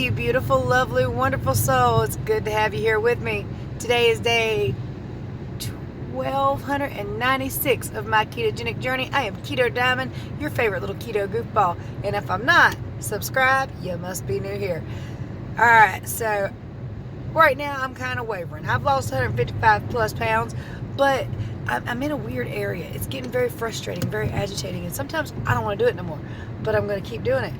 you beautiful, lovely, wonderful soul. It's good to have you here with me. Today is day 1296 of my ketogenic journey. I am Keto Diamond, your favorite little keto goofball. And if I'm not, subscribe. You must be new here. Alright, so right now I'm kind of wavering. I've lost 155 plus pounds, but I'm in a weird area. It's getting very frustrating, very agitating, and sometimes I don't want to do it no more, but I'm going to keep doing it.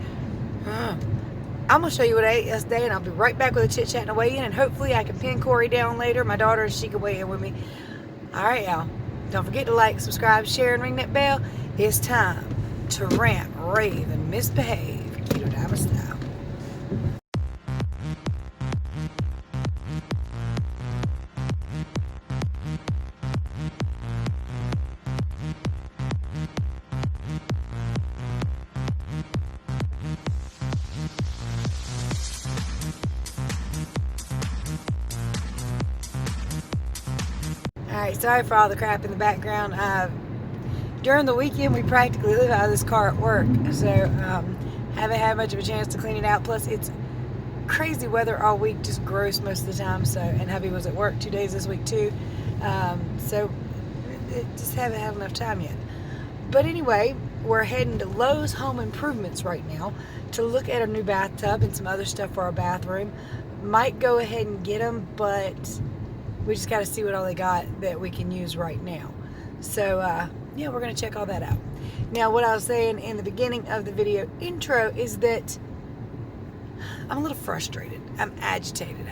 I'm going to show you what I ate yesterday, and I'll be right back with a chit-chat and a weigh-in, and hopefully I can pin Corey down later, my daughter, and she can weigh in with me. Alright, y'all. Don't forget to like, subscribe, share, and ring that bell. It's time to rant, rave, and misbehave. Keto Diamond style. Alright, sorry for all the crap in the background. During the weekend, we practically live out of this car at work, so haven't had much of a chance to clean it out. Plus, it's crazy weather all week, just gross most of the time. So, and hubby was at work 2 days this week too, so just haven't had enough time yet. But anyway, we're heading to Lowe's Home Improvements right now to look at a new bathtub and some other stuff for our bathroom. Might go ahead and get them, but we just got to see what all they got that we can use right now. So, yeah, we're going to check all that out. Now, what I was saying in the beginning of the video intro is that I'm a little frustrated. I'm agitated.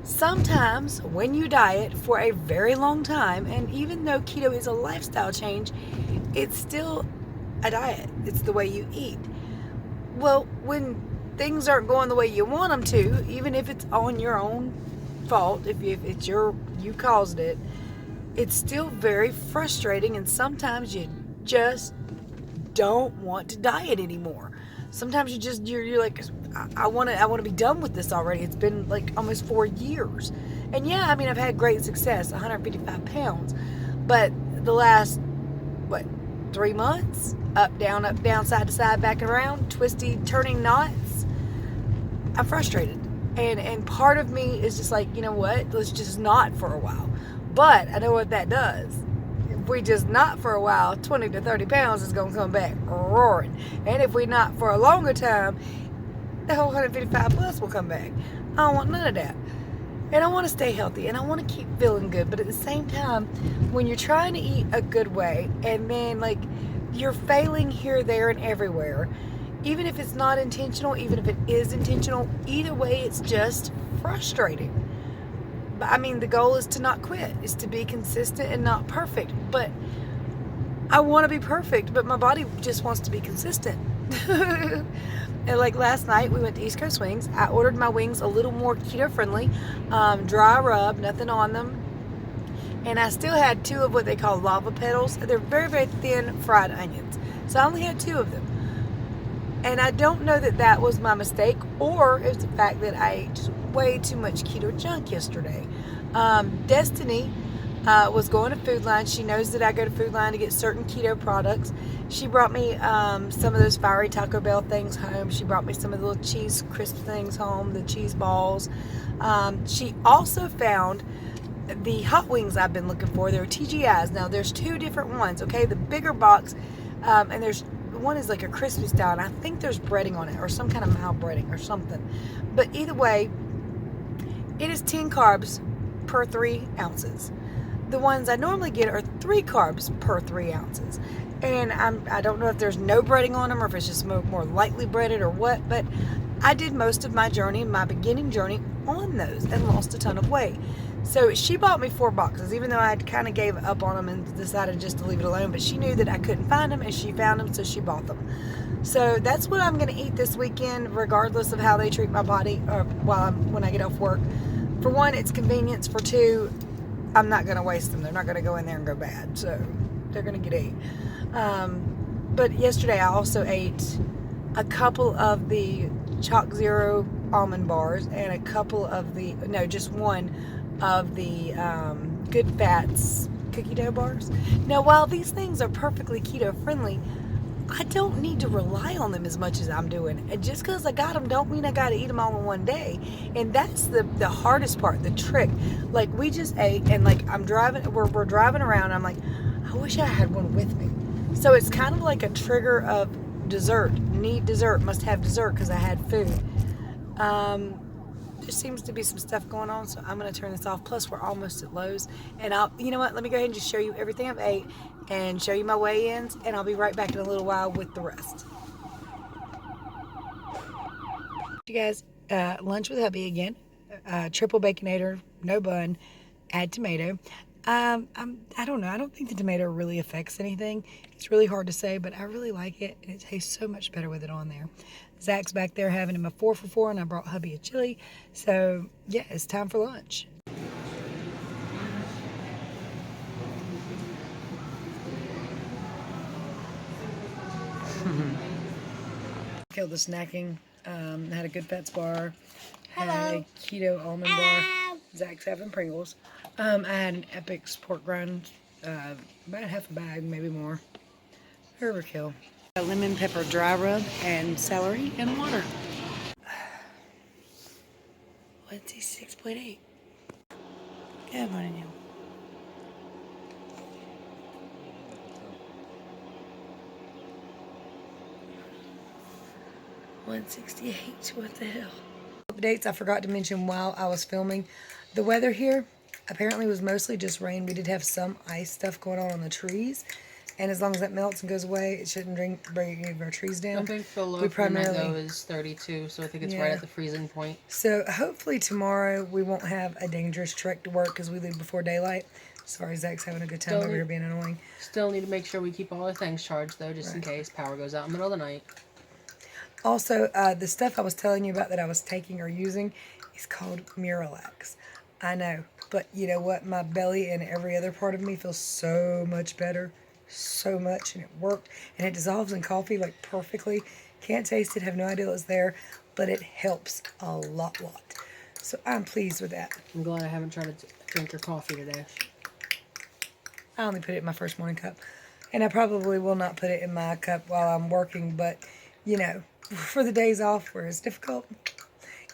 Sometimes when you diet for a very long time, and even though keto is a lifestyle change, it's still a diet. It's the way you eat. Well, when things aren't going the way you want them to, even if it's on your own fault, if it's you caused it, it's still very frustrating, and sometimes you just don't want to diet anymore. Sometimes you're like, I want to be done with this already. It's been like almost 4 years, and yeah, I mean, I've had great success, 155 pounds, but the last 3 months, up down, side to side, back and around, twisty turning knots, I'm frustrated, and part of me is just like, you know what, let's just not for a while. But I know what that does. If we just not for a while, 20 to 30 pounds is going to come back roaring. And if we not for a longer time, the whole 155 plus will come back. I don't want none of that. And I want to stay healthy, and I want to keep feeling good. But at the same time, when you're trying to eat a good way, and then like you're failing here, there, and everywhere, even if it's not intentional, even if it is intentional, either way, it's just frustrating. I mean, the goal is to not quit, is to be consistent and not perfect. But I want to be perfect, but my body just wants to be consistent. And like last night, we went to East Coast Wings. I ordered my wings a little more keto friendly, dry rub, nothing on them. And I still had 2 of what they call lava petals. They're very, very thin fried onions. So I only had 2 of them. And I don't know that was my mistake, or it was the fact that I ate just way too much keto junk yesterday. Destiny was going to Food Line. She knows that I go to Food Line to get certain keto products. She brought me some of those fiery Taco Bell things home. She brought me some of the little cheese crisp things home, the cheese balls. She also found the hot wings I've been looking for. They're TGIs. Now, there's 2 different ones, okay? The bigger box, and there's one is like a crispy style, and I think there's breading on it, or some kind of mild breading or something. But either way, it is 10 carbs per 3 ounces. The ones I normally get are 3 carbs per 3 ounces. And I don't know if there's no breading on them, or if it's just more lightly breaded or what, but I did most of my journey, my beginning journey, on those and lost a ton of weight. So she bought me 4 boxes, even though I kind of gave up on them and decided just to leave it alone. But she knew that I couldn't find them, and she found them, so she bought them. So that's what I'm going to eat this weekend, regardless of how they treat my body, or when I get off work. For one, it's convenience. For 2, I'm not going to waste them. They're not going to go in there and go bad. So they're going to get ate. But yesterday I also ate a couple of the Chalk Zero almond bars and a couple of just one of the Good Fats cookie dough bars. Now, while these things are perfectly keto friendly, I don't need to rely on them as much as I'm doing. And just because I got them don't mean I got to eat them all in one day. And that's the hardest part, the trick. Like, we just ate, and like I'm driving, we're driving around, and I'm like, I wish I had one with me. So it's kind of like a trigger of dessert. Need dessert, must have dessert because I had food. There seems to be some stuff going on, so I'm going to turn this off. Plus, we're almost at Lowe's. And you know what? Let me go ahead and just show you everything I've ate and show you my weigh-ins, and I'll be right back in a little while with the rest. You guys, lunch with hubby again. Triple baconator, no bun, add tomato. I don't know. I don't think the tomato really affects anything. It's really hard to say, but I really like it, and it tastes so much better with it on there. Zach's back there having him a 4 for 4, and I brought hubby a chili. So, yeah, it's time for lunch. Killed the snacking. Had a good fats bar. Had a keto almond bar. Zach's having Pringles. I had an Epic's pork rind, about half a bag, maybe more. Overkill. A lemon pepper dry rub and celery and water. Let's see, 6.8. Good morning, you. $168. What the hell? Updates I forgot to mention while I was filming. The weather here apparently was mostly just rain. We did have some ice stuff going on the trees. And as long as that melts and goes away, it shouldn't bring any of our trees down. I think the low for tonight, though, is 32, so I think it's right at the freezing point. So hopefully tomorrow we won't have a dangerous trek to work because we leave before daylight. Sorry, Zach's having a good time over here being annoying. Still need to make sure we keep all our things charged, though, just in case power goes out in the middle of the night. Also, the stuff I was telling you about that I was taking or using is called Miralax. I know, but you know what? My belly and every other part of me feels so much better. So much, and it worked, and it dissolves in coffee like perfectly. Can't taste it, have no idea it's there, but it helps a lot. So I'm pleased with that. I'm glad I haven't tried to drink your coffee today. I only put it in my first morning cup, and I probably will not put it in my cup while I'm working, but you know, for the days off where it's difficult.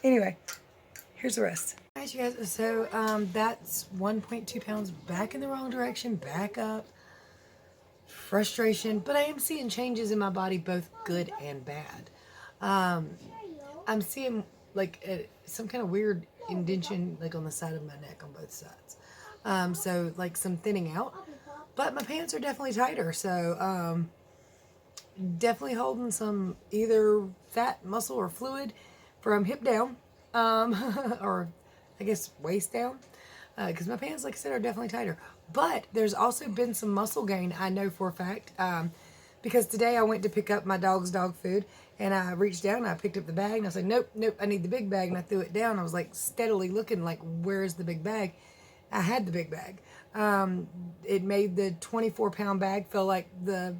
Anyway, here's the rest. Alright, you guys, so that's 1.2 pounds back in the wrong direction, back up. Frustration, but I am seeing changes in my body, both good and bad. I'm seeing like some kind of weird indentation like on the side of my neck on both sides. So like some thinning out, but my pants are definitely tighter. So definitely holding some either fat, muscle, or fluid from hip down, or I guess waist down. Because my pants, like I said, are definitely tighter. But there's also been some muscle gain, I know for a fact. Because today I went to pick up my dog's dog food, and I reached down and I picked up the bag, and I was like, nope, I need the big bag, and I threw it down. I was like steadily looking like, where's the big bag? I had the big bag. It made the 24-pound bag feel like the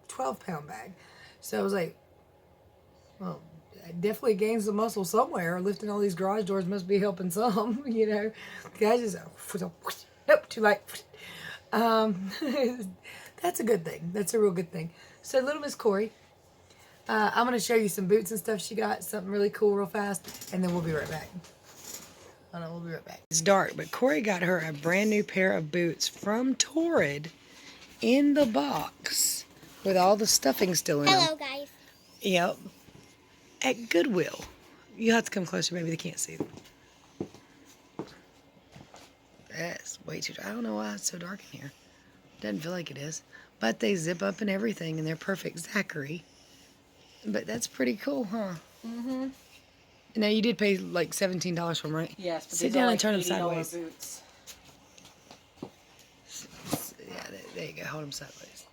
12-pound bag. So I was like, well, I definitely gained some muscle somewhere. Lifting all these garage doors must be helping some, you know. I just, nope, too light. That's a good thing. That's a real good thing. So little Miss Corey, I'm going to show you some boots and stuff she got. Something really cool real fast. And then we'll be right back. We'll be right back. It's dark, but Corey got her a brand new pair of boots from Torrid in the box with all the stuffing still in them. Hello, guys. Yep. At Goodwill. You have to come closer, maybe they can't see them. That's way too dark. I don't know why it's so dark in here. Doesn't feel like it is. But they zip up and everything, and they're perfect Zachary. But that's pretty cool, huh? Mm-hmm. Now, you did pay like $17 for them, right? Yes, but sit down like and turn them sideways. Boots. Yeah, there you go. Hold them sideways.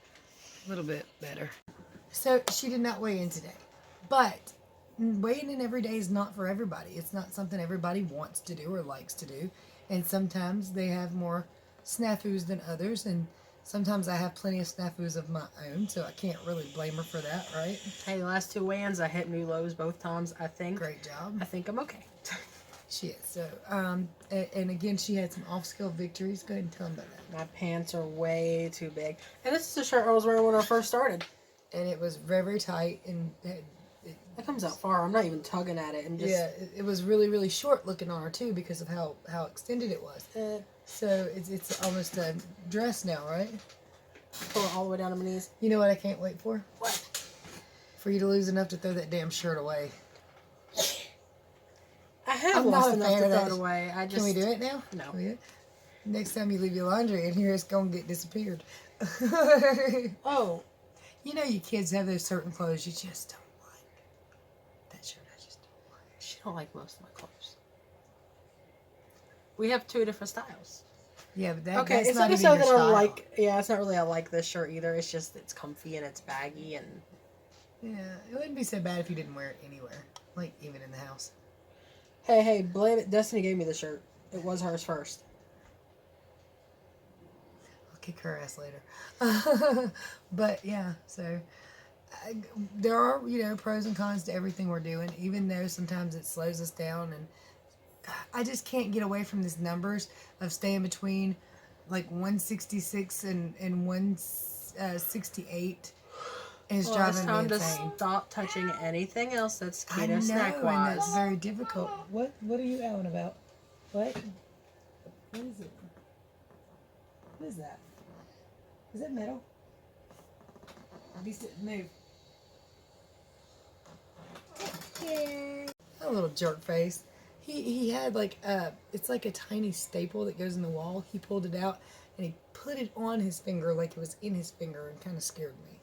A little bit better. So, she did not weigh in today. But weighing in every day is not for everybody. It's not something everybody wants to do or likes to do. And sometimes they have more snafus than others. And sometimes I have plenty of snafus of my own. So I can't really blame her for that, right? Hey, the last 2 weigh-ins, I hit new lows both times, I think. Great job. I think I'm okay. She is. So, and again, she had some off-scale victories. Go ahead and tell them about that. My pants are way too big. And this is the shirt I was wearing when I first started. and it was very, very tight, and It comes out far. I'm not even tugging at it, and just yeah, it was really, really short looking on her too because of how extended it was. So it's almost a dress now, right? pull it all the way down to my knees. You know what I can't wait for? What? For you to lose enough to throw that damn shirt away. I have I'm lost not a enough fan to of throw that. it away. I just Can we do it now? No. Can we do it? Next time you leave your laundry in here, it's gonna get disappeared. Oh, You know, you kids have those certain clothes you just don't like. That shirt I just don't like. she don't like most of my clothes. We have 2 different styles. Yeah, but that, Okay, that's it's not not even so your that style. I like. Yeah, it's not really I like this shirt either. It's just it's comfy and it's baggy and. Yeah, it wouldn't be so bad if you didn't wear it anywhere, like even in the house. Hey, blame it. Destiny gave me the shirt. It was hers first. I'll kick her ass later. But yeah, so there are, pros and cons to everything we're doing, even though sometimes it slows us down. And I just can't get away from these numbers of staying between like 166 and 168. It's Well, driving it's me time to insane. stop touching anything else that's I keto know, snack and wise. that's very difficult. What are you out about? What? What is it? What is that? Is that metal? Move. A little jerk face. He had like it's like a tiny staple that goes in the wall. He pulled it out and he put it on his finger like it was in his finger and kind of scared me.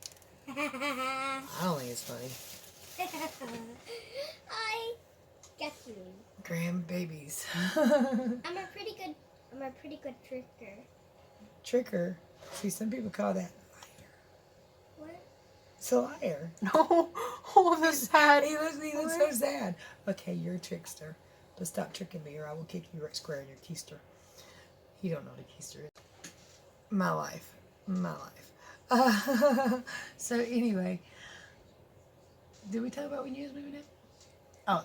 I don't think it's funny. I get you. Grandbabies. I'm a pretty good tricker. Tricker. See, some people call that liar. What? It's a liar. No, oh, the sad. He looks so sad. Okay, you're a trickster. But stop tricking me or I will kick you right square in your keister. You don't know what a keister is. My life. So anyway, did we talk about when you was moving in? Oh.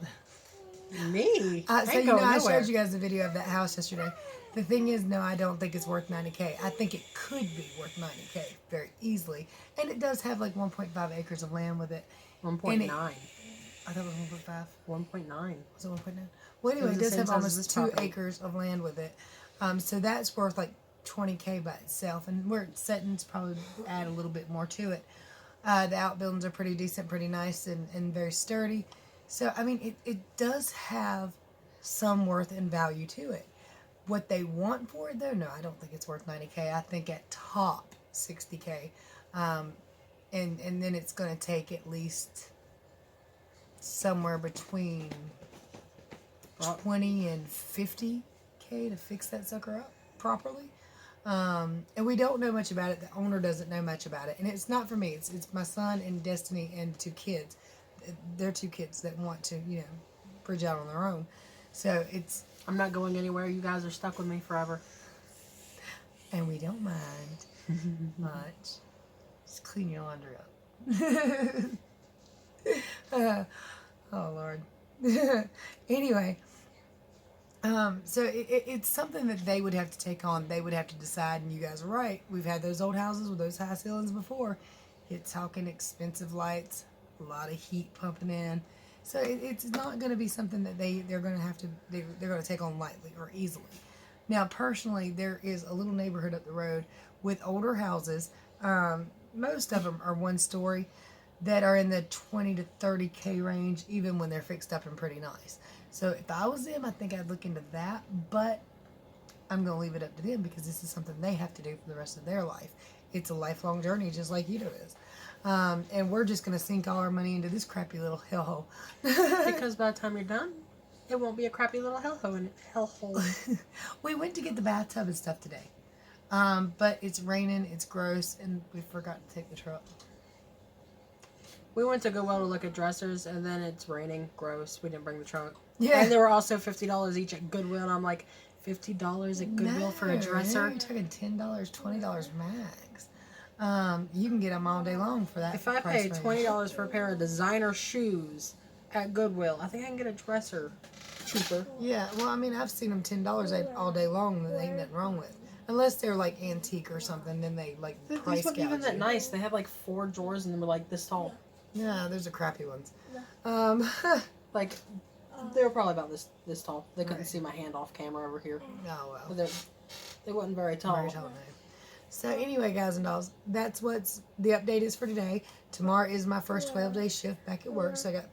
Me. So Ain't going I nowhere. showed you guys the video of that house yesterday. The thing is, no, I don't think it's worth $90K. I think it could be worth $90K very easily. And it does have like 1.5 acres of land with it. 1.9. I thought it was 1.5. 1.9. Was it 1.9? Well, anyway, was it the does same have size as almost this 2 property. acres of land with it. So that's worth like 20K by itself. And where it's sitting, it's probably add a little bit more to it. The outbuildings are pretty decent, pretty nice, and very sturdy. So, I mean, it does have some worth and value to it. What they want for it, though, no, I don't think it's worth 90K. I think at top 60K. And then it's going to take at least somewhere between 20 and 50K to fix that sucker up properly. And we don't know much about it. The owner doesn't know much about it. And it's not for me. It's my son and Destiny and 2 kids. They're 2 kids that want to, bridge out on their own. So it's... I'm not going anywhere. You guys are stuck with me forever. And we don't mind much. Just clean your laundry up. Oh, Lord. Anyway... so it's something that they would have to take on. They would have to decide, and you guys are right. We've had those old houses with those high ceilings before. It's talking expensive lights, a lot of heat pumping in. So it's not going to be something that they're going to have to, they're going to take on lightly or easily. Now, personally, there is a little neighborhood up the road with older houses. Most of them are 1-story that are in the 20 to 30K range, even when they're fixed up and pretty nice. So if I was them, I think I'd look into that, but I'm going to leave it up to them because this is something they have to do for the rest of their life. It's a lifelong journey, just like keto is. And we're just going to sink all our money into this crappy little hellhole. Because by the time you're done, it won't be a crappy little hellhole. We went to get the bathtub and stuff today. But it's raining, it's gross, and we forgot to take the truck. We went to Goodwill to look at dressers, and then it's raining. Gross. We didn't bring the truck. Yeah. And they were also $50 each at Goodwill, and I'm like, $50 at Goodwill for a dresser? You're talking $10, $20 max. You can get them all day long for that. If I price pay range. $20 for a pair of designer shoes at Goodwill, I think I can get a dresser cheaper. Yeah, well, I mean, I've seen them $10 all day long, and there ain't nothing wrong with. Unless they're like antique or something, then they like These price weren't even gouge that you. nice. They had like 4 drawers and they were like this tall. Yeah, those are crappy ones. Like, they were probably about this tall. They couldn't Right. see my hand off camera over here. Oh well. But they wasn't very tall. Very tall, no. So anyway, guys and dolls, that's what's the update is for today. Tomorrow is my first 12-day shift back at work, so I got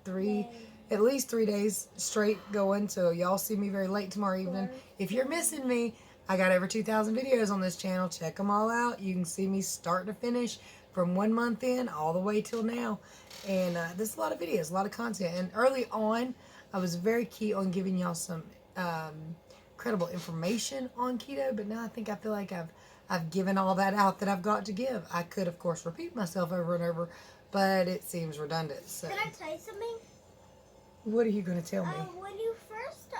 at least 3 days straight going. So y'all see me very late tomorrow evening. If you're missing me, I got over 2,000 videos on this channel. Check them all out. You can see me start to finish from 1 month in all the way till now. And there's a lot of videos, a lot of content. And early on, I was very key on giving y'all some credible information on keto, but now I feel like I've given all that out that I've got to give. I could, of course, repeat myself over and over, but it seems redundant. So, Can I tell you something? what are you going to tell me? When you first,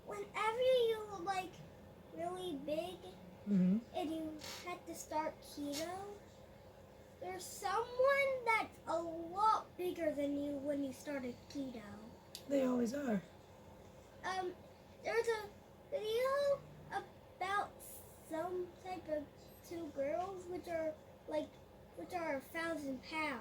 whenever you were like really big Mm-hmm. and you had to start keto, there's someone that's a lot bigger than you when you started keto. They always are. There's a video about some type of 2 girls which are 1,000 pounds.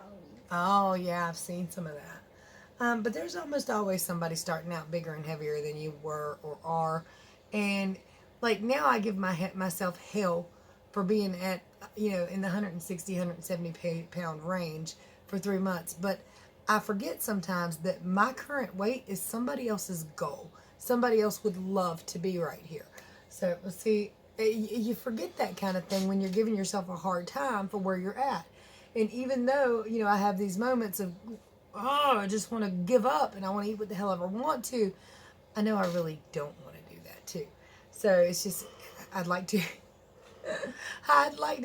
Oh, yeah, I've seen some of that. But there's almost always somebody starting out bigger and heavier than you were or are. And, like, now I give myself hell for being at, in the 160, 170 pound range for 3 months. But I forget sometimes that my current weight is somebody else's goal. Somebody else would love to be right here. So, see, you forget that kind of thing when you're giving yourself a hard time for where you're at. And even though, I have these moments of, I just want to give up and I want to eat what the hell ever want to, I know I really don't want to do that too. So it's just, I'd like to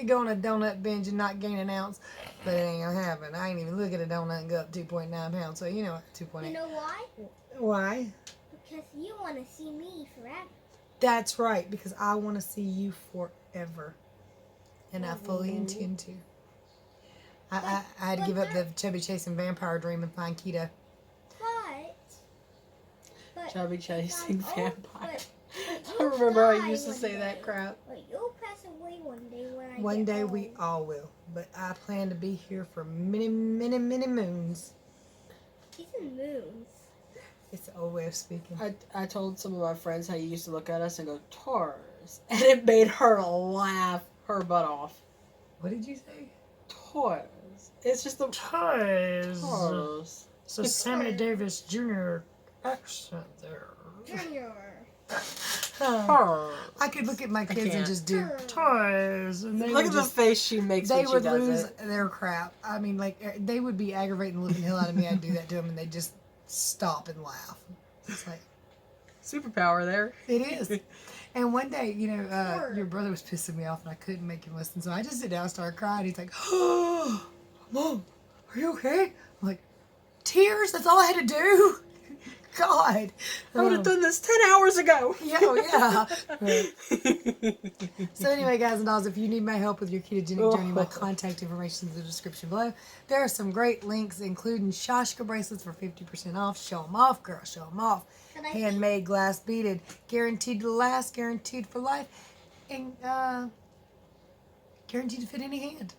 go on a donut binge and not gain an ounce, but it ain't gonna happen. I ain't even look at a donut and go up 2.9 pounds. So 2.8. You know why? Why? Because you want to see me forever. That's right, because I want to see you forever, and I fully intend to. I had to give up the chubby chasing vampire dream and find keto. But Chubby chasing guys, vampire. but I you'll remember I die used to one say day. that crap. But you'll pass away one day when I One get day old. we all will, but I plan to be here for many, many, many moons. He's in moons. It's an old way of speaking. I told some of my friends how you used to look at us and go, Taurus. And it made her laugh her butt off. What did you say? Taurus. It's just the Ties. Taurus. So Sammy Davis Jr. accent there. Junior. Taurus. I could look at my kids and can't. just do ties, and they Look would at the just, face she makes they when would she does lose it. their crap. I mean, like they would be aggravating the living hell out of me. I'd do that to them, and they'd just stop and laugh. It's like Superpower there. it is. And one day, your brother was pissing me off, and I couldn't make him listen. So I just sit down and started crying. He's like, "Oh, Mom, are you okay?" I'm like, "Tears? That's all I had to do." God, I would have done this 10 hours ago. Yeah, oh, yeah. So anyway, guys and dolls, if you need my help with your ketogenic journey, my contact information is in the description below. There are some great links, including Shashka bracelets for 50% off. Show them off, girl. Show them off. Handmade, glass beaded, guaranteed to last, guaranteed for life, and guaranteed to fit any hand.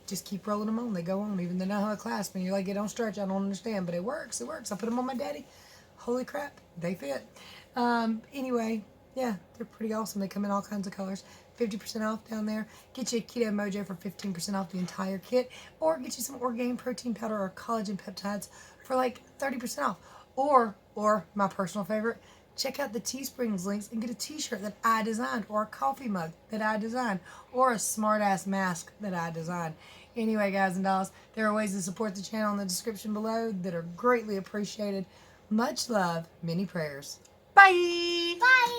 Just keep rolling them on. They go on, even though they know how to clasp. And you're like, it don't stretch. I don't understand, but it works. It works. I put them on my daddy. Holy crap, they fit. Anyway, yeah, they're pretty awesome. They come in all kinds of colors. 50% off down there. Get you a Keto Mojo for 15% off the entire kit. Or get you some Orgain protein powder or collagen peptides for like 30% off. Or my personal favorite, check out the Teesprings links and get a t-shirt that I designed, or a coffee mug that I designed, or a smart-ass mask that I designed. Anyway, guys and dolls, there are ways to support the channel in the description below that are greatly appreciated. Much love, many prayers. Bye! Bye!